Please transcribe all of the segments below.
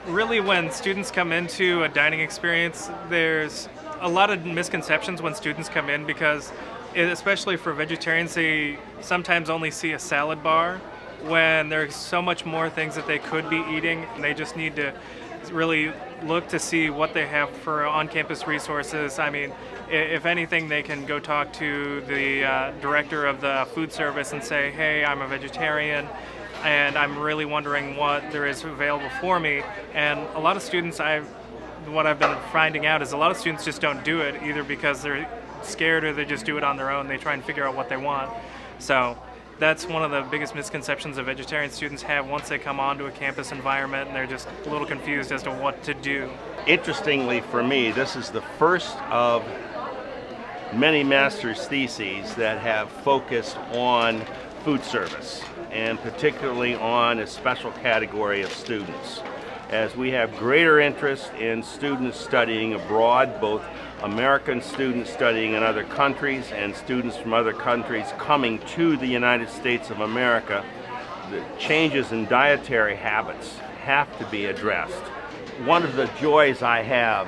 Really, when students come into a dining experience, there's a lot of misconceptions when students come in because, especially for vegetarians, they sometimes only see a salad bar when there's so much more things that they could be eating, and they just need to really look to see what they have for on-campus resources. I mean, if anything, they can go talk to the director of the food service and say, hey, I'm a vegetarian, and I'm really wondering what there is available for me. And a lot of students, what I've been finding out is a lot of students just don't do it, either because they're scared or they just do it on their own. They try and figure out what they want. So that's one of the biggest misconceptions that vegetarian students have once they come onto a campus environment, and they're just a little confused as to what to do. Interestingly for me, this is the first of many master's theses that have focused on food service, and particularly on a special category of students. As we have greater interest in students studying abroad, both American students studying in other countries and students from other countries coming to the United States of America, the changes in dietary habits have to be addressed. One of the joys I have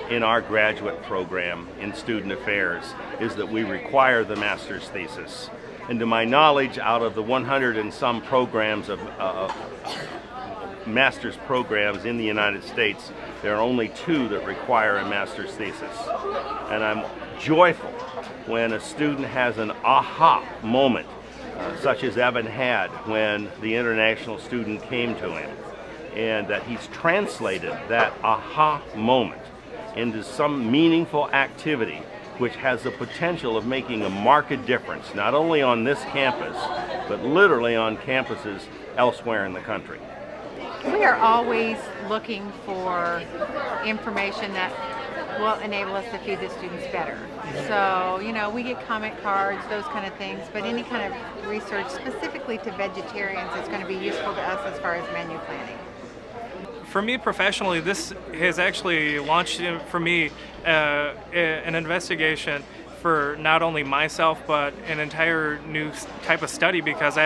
in our graduate program in student affairs is that we require the master's thesis. And to my knowledge, out of the 100 and some programs of master's programs in the United States, there are only 2 that require a master's thesis. And I'm joyful when a student has an aha moment, such as Evan had when the international student came to him, and that he's translated that aha moment into some meaningful activity which has the potential of making a marked difference, not only on this campus, but literally on campuses elsewhere in the country. We are always looking for information that will enable us to feed the students better. So, we get comment cards, those kind of things, but any kind of research specifically to vegetarians is going to be useful to us as far as menu planning. For me professionally, this has actually launched for me an investigation for not only myself but an entire new type of study, because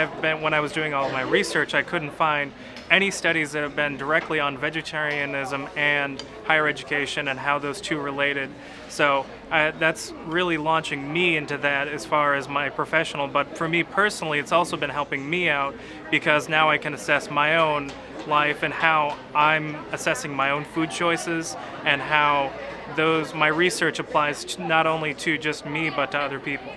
when I was doing all of my research, I couldn't find any studies that have been directly on vegetarianism and higher education and how those two related. So that's really launching me into that as far as my professional. But for me personally, it's also been helping me out, because now I can assess my own life and how I'm assessing my own food choices, and how my research applies not only to just me but to other people.